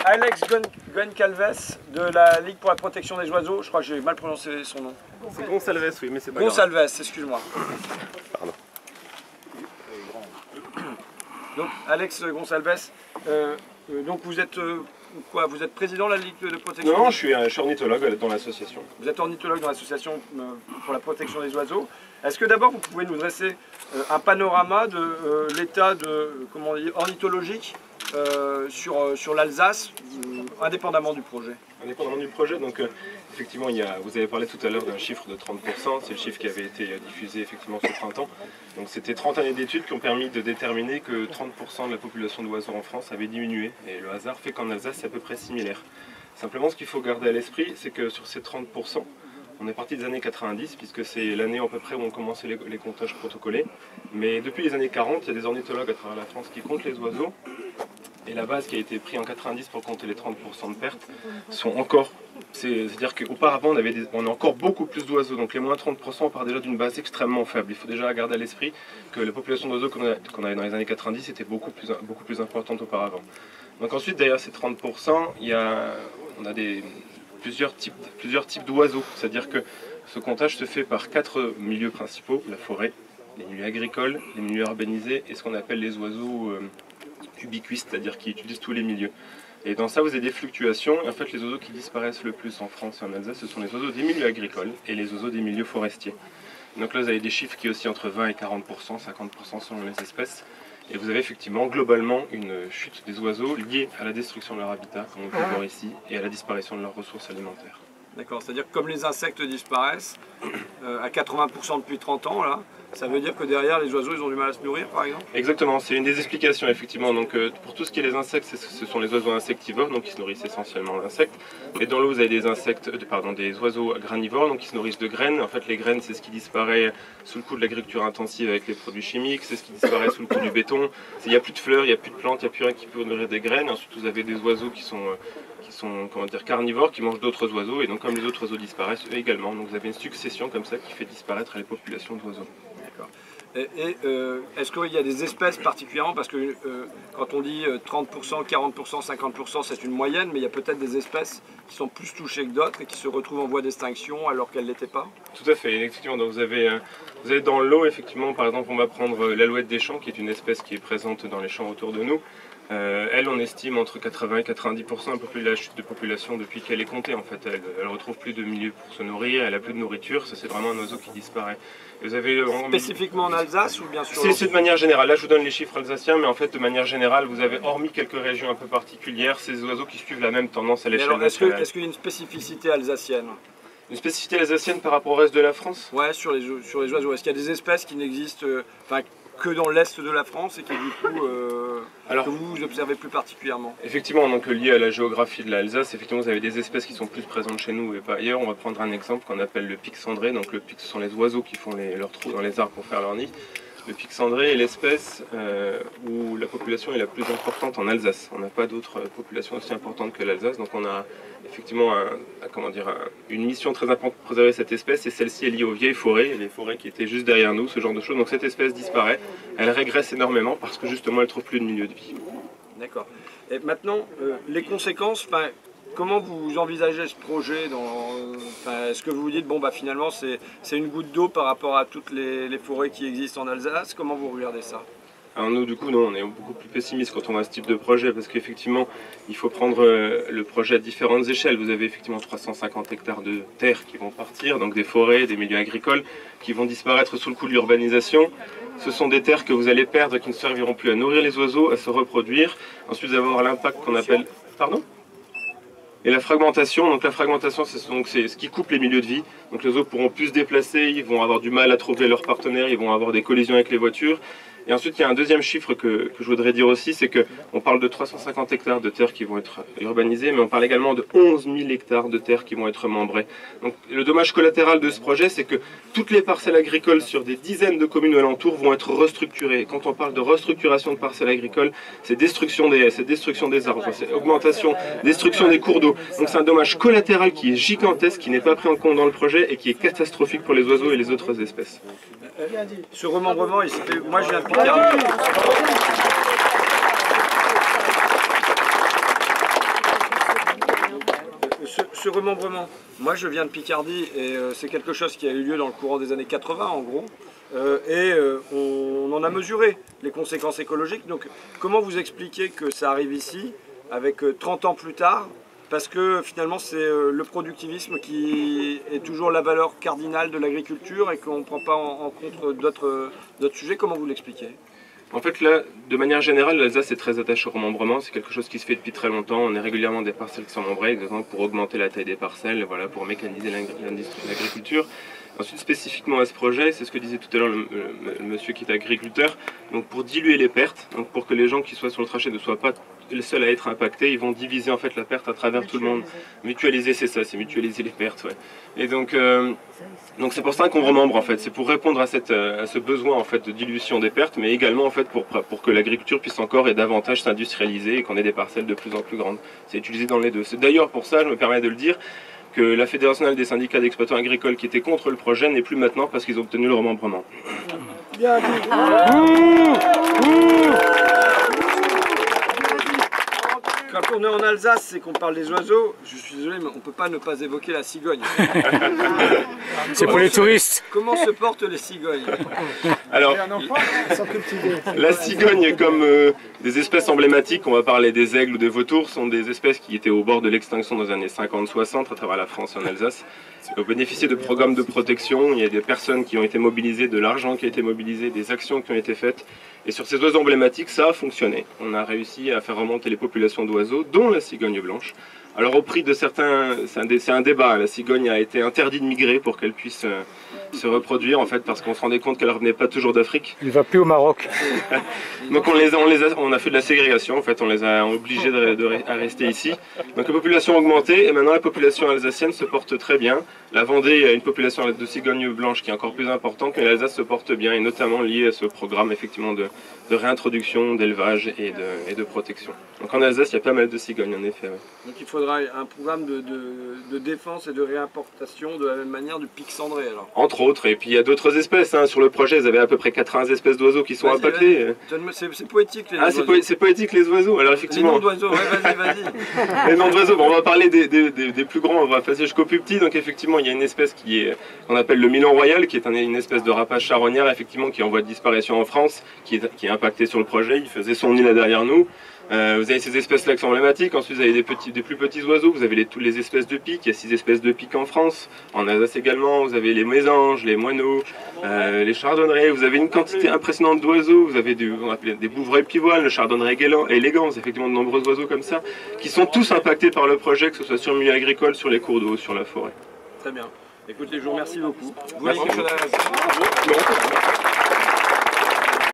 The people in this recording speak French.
Alex Goncalves de la Ligue pour la protection des oiseaux. Je crois que j'ai mal prononcé son nom. C'est Goncalves, oui, mais c'est pas grave. Goncalves, excuse-moi. Pardon. Donc, Alex Goncalves, donc vous êtes quoi? Vous êtes président de la Ligue de protection? Non, je suis ornithologue dans l'association. Vous êtes ornithologue dans l'association pour la protection des oiseaux. Est-ce que d'abord vous pouvez nous dresser un panorama de l'état ornithologique sur l'Alsace, indépendamment du projet? Indépendamment du projet, donc effectivement, vous avez parlé tout à l'heure d'un chiffre de 30%, c'est le chiffre qui avait été diffusé effectivement ce printemps. Donc c'était 30 années d'études qui ont permis de déterminer que 30% de la population d'oiseaux en France avait diminué. Et le hasard fait qu'en Alsace, c'est à peu près similaire. Simplement, ce qu'il faut garder à l'esprit, c'est que sur ces 30%, on est parti des années 90, puisque c'est l'année à peu près où ont commencé les comptages protocolés. Mais depuis les années 40, il y a des ornithologues à travers la France qui comptent les oiseaux. Et la base qui a été prise en 90 pour compter les 30% de pertes sont encore... C'est-à-dire qu'auparavant, on a encore beaucoup plus d'oiseaux. Donc les moins 30%, on part déjà d'une base extrêmement faible. Il faut déjà garder à l'esprit que la population d'oiseaux qu'on avait dans les années 90 était beaucoup plus importante auparavant. Donc ensuite, derrière ces 30%, on a plusieurs types d'oiseaux. C'est-à-dire que ce comptage se fait par 4 milieux principaux: la forêt, les milieux agricoles, les milieux urbanisés et ce qu'on appelle les oiseaux ubiquistes, c'est-à-dire qui utilisent tous les milieux. Et dans ça, vous avez des fluctuations. Et en fait, les oiseaux qui disparaissent le plus en France et en Alsace, ce sont les oiseaux des milieux agricoles et les oiseaux des milieux forestiers. Donc là, vous avez des chiffres qui oscillent entre 20 et 40%, 50% selon les espèces. Et vous avez effectivement globalement une chute des oiseaux liée à la destruction de leur habitat, comme on peut le voir ici, et à la disparition de leurs ressources alimentaires. D'accord, c'est-à-dire que comme les insectes disparaissent à 80% depuis 30 ans, là, ça veut dire que derrière les oiseaux ils ont du mal à se nourrir par exemple? Exactement, c'est une des explications effectivement. Donc pour tout ce qui est les insectes, ce sont les oiseaux insectivores, donc qui se nourrissent essentiellement d'insectes. Et dans l'eau vous avez des oiseaux granivores, donc qui se nourrissent de graines. En fait les graines c'est ce qui disparaît sous le coup de l'agriculture intensive avec les produits chimiques, c'est ce qui disparaît sous le coup du béton. Il n'y a plus de fleurs, il n'y a plus de plantes, il n'y a plus rien qui peut nourrir des graines. Ensuite vous avez des oiseaux qui sont carnivores, qui mangent d'autres oiseaux, et donc comme les autres oiseaux disparaissent, eux également. Donc vous avez une succession comme ça qui fait disparaître les populations d'oiseaux. D'accord. Est-ce qu'il y a des espèces particulièrement, parce que quand on dit 30%, 40%, 50%, c'est une moyenne, mais il y a peut-être des espèces qui sont plus touchées que d'autres et qui se retrouvent en voie d'extinction alors qu'elles ne l'étaient pas? Tout à fait, effectivement. Donc vous avez dans l'eau, effectivement, par exemple, on va prendre l'alouette des champs, qui est une espèce qui est présente dans les champs autour de nous. Elle, on estime entre 80 et 90% un peu plus la chute de population depuis qu'elle est comptée. En fait, elle retrouve plus de milieu pour se nourrir, elle a plus de nourriture. Ça, c'est vraiment un oiseau qui disparaît. Et vous avez spécifiquement en Alsace ou bien sûr? C'est de manière générale. Là, je vous donne les chiffres alsaciens, mais en fait, de manière générale, vous avez, hormis quelques régions un peu particulières, ces oiseaux qui suivent la même tendance à l'échelle nationale. Est-ce qu'il y a une spécificité alsacienne? Une spécificité alsacienne par rapport au reste de la France? Ouais, sur les oiseaux. Est-ce qu'il y a des espèces qui n'existent que dans l'est de la France et qui du coup que vous observez plus particulièrement? Effectivement, donc lié à la géographie de l'Alsace, effectivement vous avez des espèces qui sont plus présentes chez nous et pas ailleurs. On va prendre un exemple qu'on appelle le pic cendré. Donc le pic, ce sont les oiseaux qui font leurs trous dans les arbres pour faire leur nid. Le pic cendré est l'espèce où la population est la plus importante en Alsace. On n'a pas d'autres populations aussi importantes que l'Alsace, donc on a effectivement une mission très importante pour préserver cette espèce, et celle-ci est liée aux vieilles forêts, les forêts qui étaient juste derrière nous, ce genre de choses. Donc cette espèce disparaît, elle régresse énormément parce que justement elle ne trouve plus de milieu de vie. D'accord. Et maintenant, les conséquences, comment vous envisagez ce projet est-ce que vous vous dites, bon finalement c'est une goutte d'eau par rapport à toutes les forêts qui existent en Alsace? Comment vous regardez ça? Alors nous, du coup, non, on est beaucoup plus pessimiste quand on a ce type de projet, parce qu'effectivement, il faut prendre le projet à différentes échelles. Vous avez effectivement 350 hectares de terres qui vont partir, donc des forêts, des milieux agricoles, qui vont disparaître sous le coup de l'urbanisation. Ce sont des terres que vous allez perdre, qui ne serviront plus à nourrir les oiseaux, à se reproduire. Ensuite, vous allez avoir l'impact qu'on appelle... Pardon ? Et la fragmentation, donc la fragmentation c'est ce qui coupe les milieux de vie. Donc les oiseaux pourront plus se déplacer, ils vont avoir du mal à trouver leurs partenaires, ils vont avoir des collisions avec les voitures. Et ensuite il y a un deuxième chiffre que je voudrais dire aussi, c'est qu'on parle de 350 hectares de terres qui vont être urbanisées, mais on parle également de 11 000 hectares de terres qui vont être membrées. Donc le dommage collatéral de ce projet, c'est que toutes les parcelles agricoles sur des dizaines de communes alentours vont être restructurées. Et quand on parle de restructuration de parcelles agricoles, c'est destruction des arbres, c'est augmentation, destruction des cours d'eau. Donc c'est un dommage collatéral qui est gigantesque, qui n'est pas pris en compte dans le projet et qui est catastrophique pour les oiseaux et les autres espèces. Ce remembrement, moi je viens de Picardie. ce remembrement, moi je viens de Picardie et c'est quelque chose qui a eu lieu dans le courant des années 80 en gros. On en a mesuré les conséquences écologiques. Donc comment vous expliquez que ça arrive ici, avec 30 ans plus tard, parce que finalement c'est le productivisme qui est toujours la valeur cardinale de l'agriculture et qu'on ne prend pas en compte d'autres sujets. Comment vous l'expliquez? En fait, là, de manière générale, l'Alsace est très attachée au remembrement. C'est quelque chose qui se fait depuis très longtemps. On a régulièrement des parcelles qui sont membrées, exactement pour augmenter la taille des parcelles, voilà, pour mécaniser l'industrie de l'agriculture. Ensuite, spécifiquement à ce projet, c'est ce que disait tout à l'heure le monsieur qui est agriculteur, donc pour diluer les pertes, donc pour que les gens qui soient sur le tracé ne soient pas les seuls à être impactés, ils vont diviser en fait la perte à travers tout le monde. Mutualiser, c'est ça, c'est mutualiser les pertes, ouais. Et donc c'est pour ça qu'on remembre en fait, c'est pour répondre à ce besoin en fait de dilution des pertes, mais également en fait pour que l'agriculture puisse encore et davantage s'industrialiser et qu'on ait des parcelles de plus en plus grandes. C'est utilisé dans les deux. C'est d'ailleurs pour ça, je me permets de le dire, que la Fédération nationale des syndicats d'exploitants agricoles qui était contre le projet n'est plus maintenant parce qu'ils ont obtenu le remembrement. Bien dit. Quand on est en Alsace et qu'on parle des oiseaux, je suis désolé, mais on ne peut pas ne pas évoquer la cigogne. C'est pour les touristes. Comment se portent les cigognes? Alors, la cigogne, comme des espèces emblématiques, on va parler des aigles ou des vautours, sont des espèces qui étaient au bord de l'extinction dans les années 50-60 à travers la France et en Alsace. Ils ont bénéficié de programmes de protection, il y a des personnes qui ont été mobilisées, de l'argent qui a été mobilisé, des actions qui ont été faites. Et sur ces oiseaux emblématiques, ça a fonctionné. On a réussi à faire remonter les populations d'oiseaux, dont la cigogne blanche. Alors au prix de certains, c'est un débat, la cigogne a été interdite de migrer pour qu'elle puisse se reproduire en fait parce qu'on se rendait compte qu'elle ne revenait pas toujours d'Afrique. Il ne va plus au Maroc. Donc on a fait de la ségrégation en fait, on les a obligés à rester ici. Donc la population a augmenté et maintenant la population alsacienne se porte très bien. La Vendée a une population de cigognes blanches qui est encore plus importante, mais l'Alsace se porte bien et notamment liée à ce programme effectivement de réintroduction, d'élevage et de protection. Donc en Alsace il y a pas mal de cigognes en effet. Ouais. Donc il faudra un programme de défense et de réimportation de la même manière du pic cendré alors. Entre autres, et puis il y a d'autres espèces, hein. Sur le projet ils avaient à peu près 80 espèces d'oiseaux qui sont impactées. C'est poétique les oiseaux. C'est poétique les oiseaux, alors effectivement. Les noms d'oiseaux, ouais, vas-y. Les noms d'oiseaux, bon, on va parler des plus grands, on va passer jusqu'aux plus petits, donc effectivement il y a une espèce qu'on appelle le Milan royal, qui est une espèce de rapace charognard, effectivement, qui est en voie de disparition en France, qui est impacté sur le projet, il faisait son nid là derrière nous. Vous avez ces espèces-là qui sont emblématiques, ensuite vous avez des plus petits oiseaux, vous avez toutes les espèces de pics, il y a 6 espèces de pics en France, en Alsace également, vous avez les mésanges, les moineaux, les chardonnerets, vous avez une quantité impressionnante d'oiseaux, vous avez on appelle des bouvreuils pivoines, le chardonneret élégant, effectivement de nombreux oiseaux comme ça, qui sont tous impactés par le projet, que ce soit sur le milieu agricole, sur les cours d'eau, sur la forêt. Très bien. Écoutez, je vous remercie beaucoup. Merci.